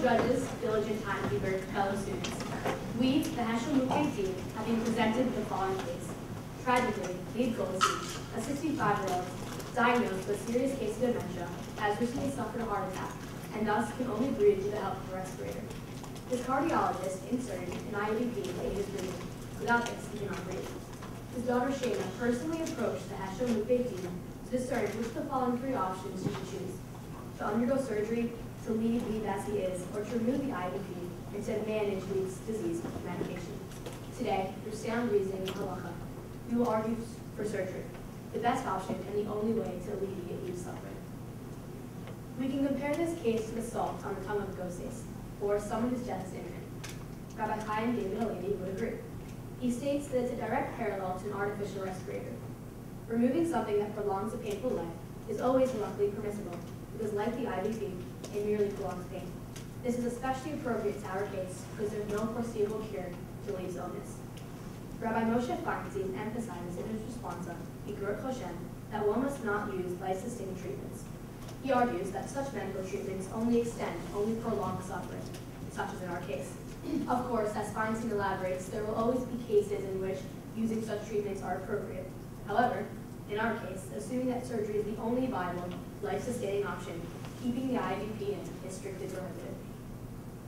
judges, diligent timekeepers, fellow students, we, the Heschel Moot Beit Din, have been presented with the following case. Tragically, Leib, a 65-year-old, diagnosed with a serious case of dementia, has recently suffered a heart attack, and thus can only breathe with the help of a respirator. His cardiologist inserted an IABP to aid his breathing. Without this, he cannot breathe. His daughter Shayna personally approached the Heschel Moot Beit Din to discern which of the following three options she should choose: to undergo surgery, to leave Leib as he is, or to remove the IABP and to manage Leib's disease with medication. Today, through sound reasoning and halacha, we will argue for surgery, the best option and the only way to alleviate Leib's suffering. We can compare this case to assault on the tongue of Goses, or someone whose death is imminent. Rabbi Chaim David Halevi would agree. He states that it's a direct parallel to an artificial respirator. Removing something that prolongs a painful life is always luckily permissible, because like the IABP, it merely prolongs pain. This is especially appropriate to our case because there's no foreseeable cure to Leib's illness. Rabbi Moshe Feinstein emphasizes in his responsa, Igor Choshen, that one must not use life-sustaining treatments. He argues that such medical treatments only prolong suffering, such as in our case. Of course, as Feinstein elaborates, there will always be cases in which using such treatments are appropriate. However, in our case, assuming that surgery is the only viable, life-sustaining option, keeping the IABP in is strictly prohibited.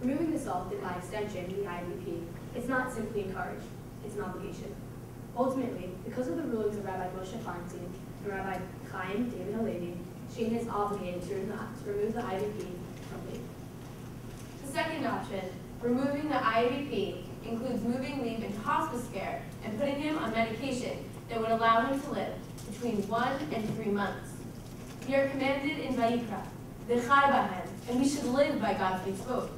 Removing the salt, and by extension, the IABP, is not simply encouraged, it's an obligation. Ultimately, because of the rulings of Rabbi Moshe Feinstein and Rabbi Chaim David Halevi, Shayna is obligated to remove the IABP from Leib. The second option, removing the IABP, includes moving Leib into hospice care and putting him on medication that would allow him to live between 1 and 3 months. We are commanded in Vayikra, V'chai b'hem, and we should live by God's mitzvot.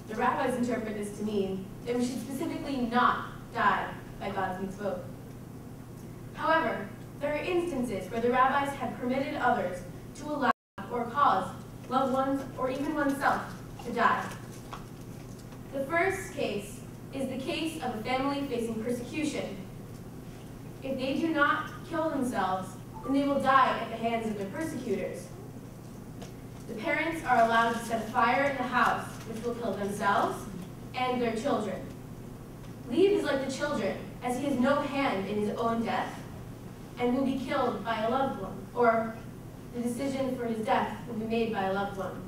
The rabbis interpret this to mean that we should specifically not die by God's mitzvot. However, there are instances where the rabbis have permitted others to allow or cause loved ones or even oneself to die. The first case is the case of a family facing persecution. If they do not kill themselves, then they will die at the hands of their persecutors. The parents are allowed to set fire in the house, which will kill themselves and their children. Leib is like the children, as he has no hand in his own death and will be killed by a loved one, or the decision for his death will be made by a loved one.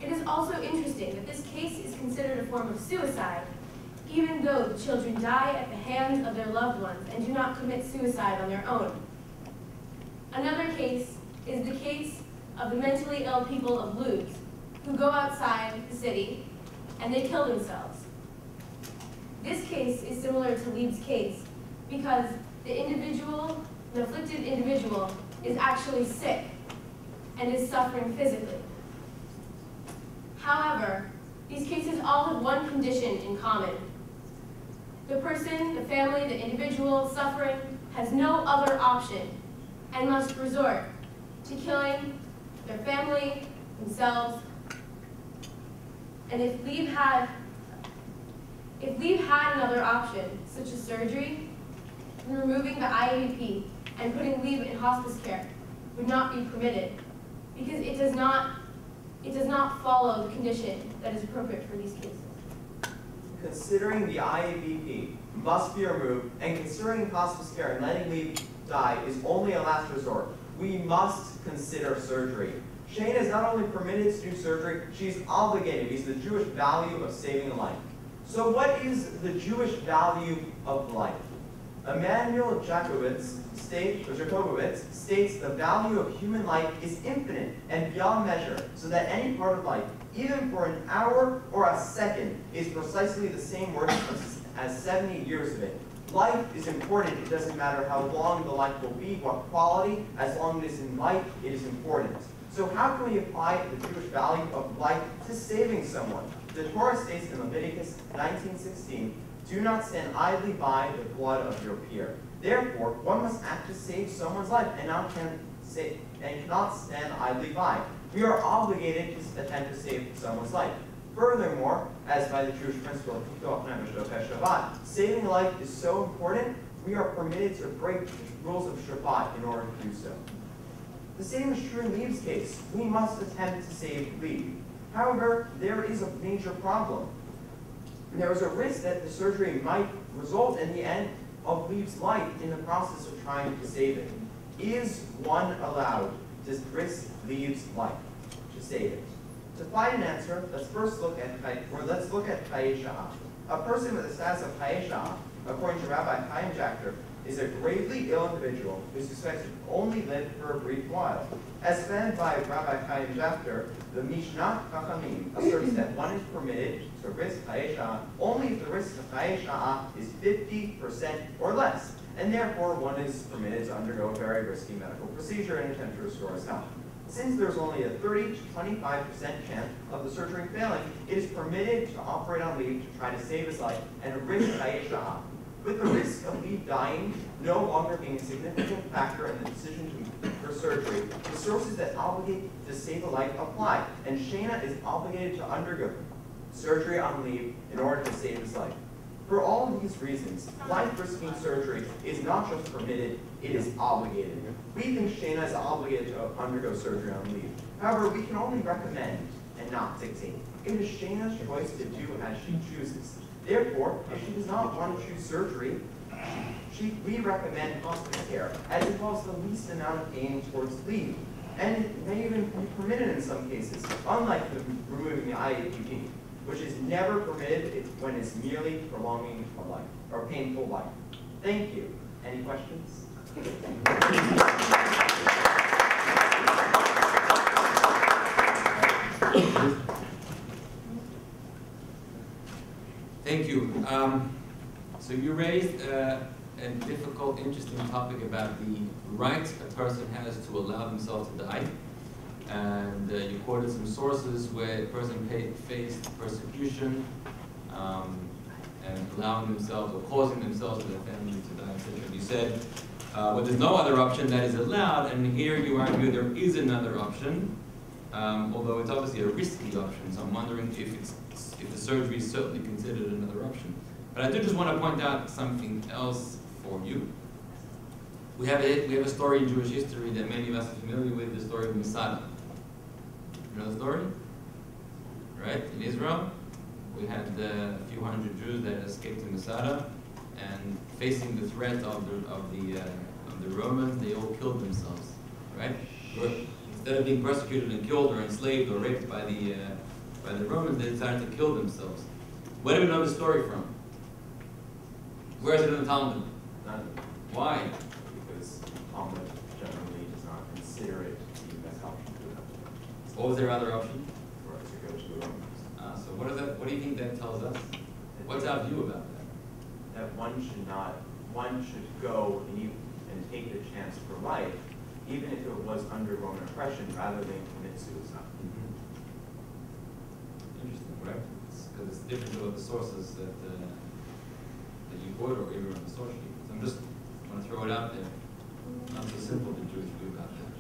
It is also interesting that this case is considered a form of suicide, even though the children die at the hands of their loved ones and do not commit suicide on their own. Another case is the case of the mentally ill people of Luz, who go outside the city and they kill themselves. This case is similar to Leib's case because the afflicted individual is actually sick and is suffering physically. However, these cases all have one condition in common. The person, the family, the individual suffering has no other option and must resort to killing their family, themselves. And if Leib had another option, such as surgery, then removing the IABP and putting Leib in hospice care would not be permitted because it does not follow the condition that is appropriate for these cases. Considering the IABP must be removed and considering hospice care and letting Leib die is only a last resort, we must consider surgery. Shayna is not only permitted to do surgery, she's obligated because of the Jewish value of saving a life. So what is the Jewish value of life? Emanuel Jacobowitz states the value of human life is infinite and beyond measure, so that any part of life, even for an hour or a second, is precisely the same worth as 70 years of it. Life is important. It doesn't matter how long the life will be, what quality, as long as it is in life, it is important. So how can we apply the Jewish value of life to saving someone? The Torah states in Leviticus 19:16, "Do not stand idly by the blood of your peer." Therefore, one must act to save someone's life and cannot stand idly by. We are obligated to attempt to save someone's life. Furthermore, as by the Jewish principle of saving a life is so important, we are permitted to break the rules of Shabbat in order to do so. The same is true in Leib's case. We must attempt to save Leib. However, there is a major problem. There is a risk that the surgery might result in the end of Leib's life in the process of trying to save it. Is one allowed to risk Leib's life to save it? To find an answer, let's first look at Chayei Sha'ah. A person with the status of Chayei Sha'ah, according to Rabbi Chaim Jachter, is a gravely ill individual who is expected to only live for a brief while. As found by Rabbi Chaim Jachter, the Mishnah Chachamim asserts that one is permitted to risk Chayei Sha'ah only if the risk of Chayei Sha'ah is 50% or less, and therefore one is permitted to undergo a very risky medical procedure and attempt to restore his health. Since there's only a 30 to 25% chance of the surgery failing, it is permitted to operate on Leib to try to save his life and risk Chayei Sha'ah. With the risk of Leib dying no longer being a significant factor in the decision for surgery, the sources that obligate to save a life apply, and Shayna is obligated to undergo surgery on Leib in order to save his life. For all of these reasons, life-risking surgery is not just permitted, it is obligated. We think Shayna is obligated to undergo surgery on Leib. However, we can only recommend and not dictate. It is Shayna's choice to do as she chooses. Therefore, if she does not want to choose surgery, we recommend hospice care, as it involves the least amount of pain towards Leib. And it may even be permitted in some cases, unlike removing the IABP, which is never permitted when it's merely prolonging a life, or painful life. Thank you. Any questions? Thank you. So you raised a difficult, interesting topic about the right a person has to allow themselves to die. And you quoted some sources where a person faced persecution and allowing themselves or causing themselves or their family to die, etc. You said, well, there's no other option that is allowed, and here you argue there is another option, although it's obviously a risky option, so I'm wondering if the surgery is certainly considered another option. But I do just want to point out something else for you. We have a story in Jewish history that many of us are familiar with, the story of Masada. You know the story? Right? In Israel, we had a few hundred Jews that escaped to Masada, and facing the threat of the Romans, they all killed themselves. Right? Instead of being persecuted and killed or enslaved or raped by the Romans, they decided to kill themselves. Where do we know the story from? Where is it in the Talmud? None. Why? Because Talmud generally does not consider it the best option to them. What was their other option? For us to go to the Romans. So what do you think that tells us? What's our view about that? That one should go and take the chance for life, even if it was under Roman oppression, rather than commit suicide. Interesting, right? Because it's different about the sources that you quote or even on the source sheet. So I'm just want to throw it out there. Not so simple the Jewish view about that.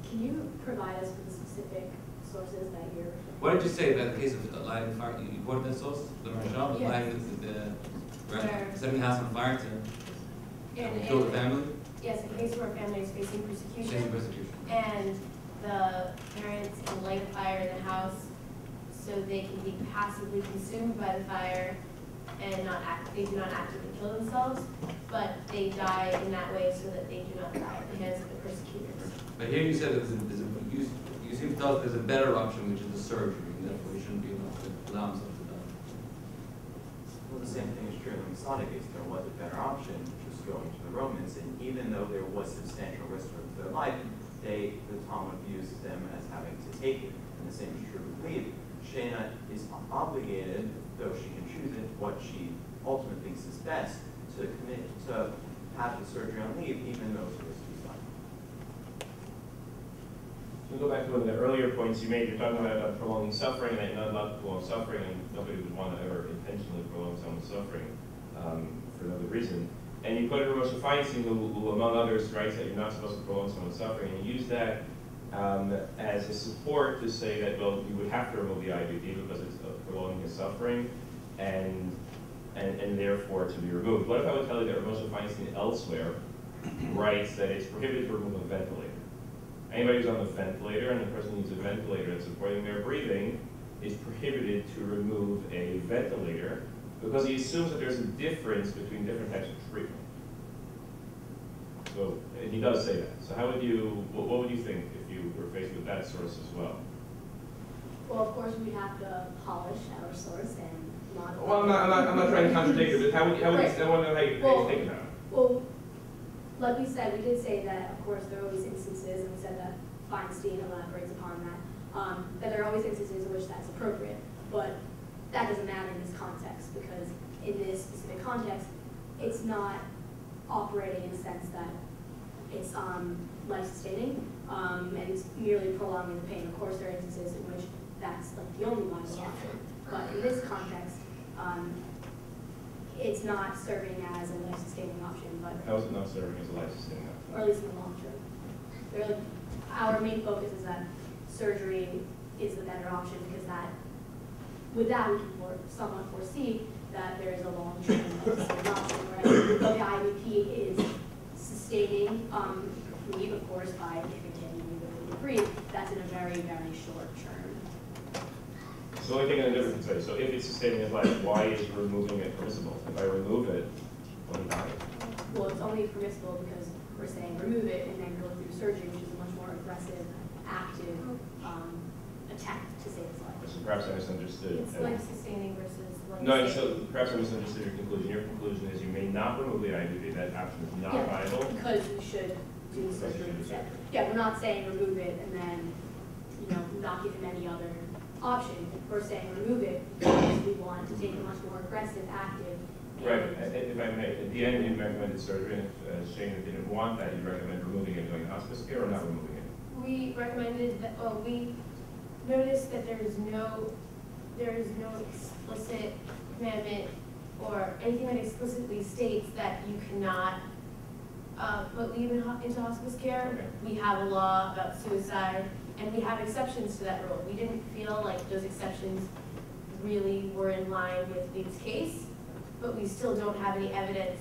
Can you provide us with the specific sources that you're... What did you say about the case of lighting fire? You quoted that source? The Marshal? Yes. Lighting setting the house on fire to kill the family? Yes, in case where a family is facing persecution. Facing persecution. And the parents can light a fire in the house so they can be passively consumed by the fire and they do not actively kill themselves, but they die in that way so that they do not die at the hands of the persecutors. But here you said that you seem to tell us there's a better option, which is the surgery, and therefore you shouldn't be able to allow themselves to die. Well, the same thing is true in the Masada case. There was a better option, which was going to the Romans, and even though there was substantial risk for their life, the Talmud views them as having to take it. And the same is true with Leib. Shayna is obligated, though she can choose it, what she ultimately thinks is best, to commit to have the surgery on Leib, even though it's a risky life. To go back to one of the earlier points you made, you're talking about prolonging suffering, and that you're not allowed to prolong suffering, and nobody would want to ever intentionally prolong someone's suffering for no good reason. And you quoted Moshe Feinstein, who among others writes that you're not supposed to prolong someone's suffering, and you use that as a support to say that, well, you would have to remove the IABP because it's prolonging his suffering, and therefore to be removed. What if I would tell you that Moshe Feinstein elsewhere writes that it's prohibited to remove a ventilator? Anybody who's on the ventilator and the person needs a ventilator and supporting their breathing is prohibited to remove a ventilator because he assumes that there's a difference between different types of treatment. So, and he does say that. So how would you, what would you think if you were faced with that source as well? Well, of course, we'd have to polish our source and not. Well, I'm not trying to contradict it, but how would you, Right. I want to know how you think about it. Well, like we said, we did say that, of course, there are always instances, and we said that Feinstein elaborates upon that, that there are always instances in which that's appropriate, but that doesn't matter in this context, because in this specific context, it's not operating in the sense that it's life-sustaining, and it's merely prolonging the pain. Of course, there are instances in which that's like the only viable option, but in this context, it's not serving as a life-sustaining option, but How is it not serving as a life-sustaining option? or at least in the long term. Really, our main focus is that surgery is the better option because that, with that, we can somewhat foresee that there is a long-term life-sustaining option, whereas the IABP is sustaining leave, of course, by if you're taking leave of breathe, that's in a very, very short term. So the only thing in a different way. So if it's sustaining his life, why is removing it permissible? If I remove it, will he die? Well, it's only permissible because we're saying remove it and then go through surgery, which is a much more aggressive, active attack to save his life. So perhaps I misunderstood. It's life-sustaining versus life-saving. No, so perhaps I misunderstood your conclusion. Your conclusion is you may not remove the IABP. That option is not Yeah, viable. because we should do Because surgery you should do instead. surgery. Yeah, we're not saying remove it and then, not give him any other option. We're saying remove it because we want to take a much more aggressive, active. Right. If I may, at the end you recommended surgery, and if Shayna didn't want that, you recommend removing it and doing hospice care or not removing it? We recommended that, well, we noticed that there is no explicit commandment or anything that explicitly states that you cannot put leave into hospice care. Okay. We have a law about suicide, and we have exceptions to that rule. We didn't feel like those exceptions really were in line with Leib's case, but we still don't have any evidence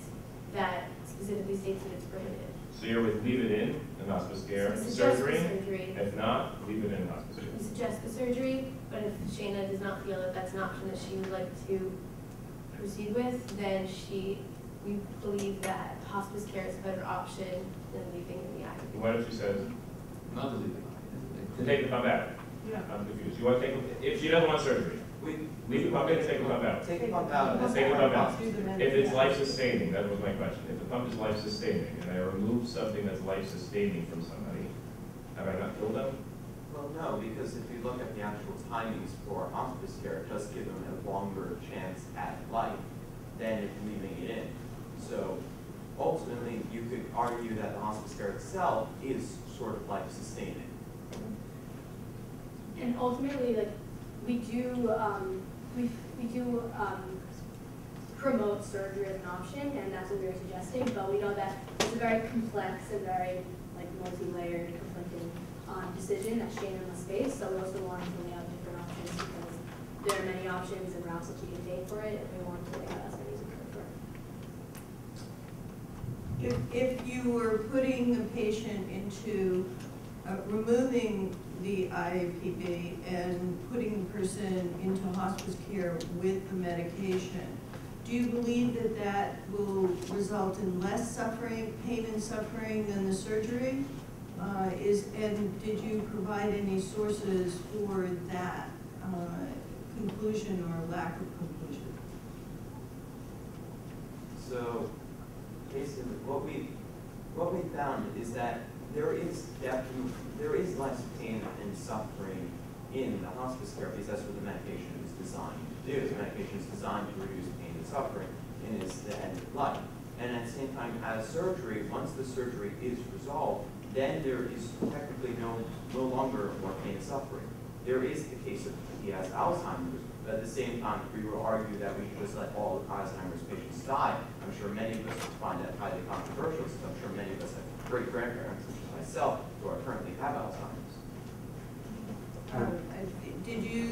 that specifically states that it's prohibited. So you're with leave it in hospice care, So we suggest the surgery. surgery. If not, leave it in hospice care. We suggest the surgery, but if Shayna does not feel that that's an option that she would like to proceed with, then we believe that hospice care is a better option than leaving in the IABP. Why don't you say Not to leave to take the pump out? Yeah. I'm confused. You want to take, if she doesn't want surgery, leave the pump in and take the pump out. Take the pump out. and Take the pump out. Do the If medication. it's life-sustaining, that was my question. If the pump is life-sustaining and I remove something that's life-sustaining from somebody, have I not killed them? Well, no, because if you look at the actual timings for hospice care, it does give them a longer chance at life than if leaving it in. So ultimately, you could argue that the hospice care itself is sort of life-sustaining. And ultimately, like, we do promote surgery as an option, and that's what we were suggesting, but we know that it's a very complex and very, like, multi-layered, conflicting decision that Shayna must face, so we also wanted to lay out different options because there are many options and routes that you can take for it, and we wanted to lay out as many as we could for it. If you were putting a patient into, removing the IAPB and putting the person into hospice care with the medication, do you believe that that will result in less suffering, pain and suffering than the surgery? And did you provide any sources for that conclusion or lack of conclusion? So basically, what we found is that there is less pain and suffering in the hospice care because that's what the medication is designed to do. The medication is designed to reduce pain and suffering and is the end of life. And at the same time, as surgery, once the surgery is resolved, then there is technically no longer more pain and suffering. There is the case of he has Alzheimer's, but at the same time, if we will argue that we should just let all Alzheimer's patients die, I'm sure many of us would find that highly controversial, since I'm sure many of us have great-grandparents, such as myself, who currently have Alzheimer's. Did you,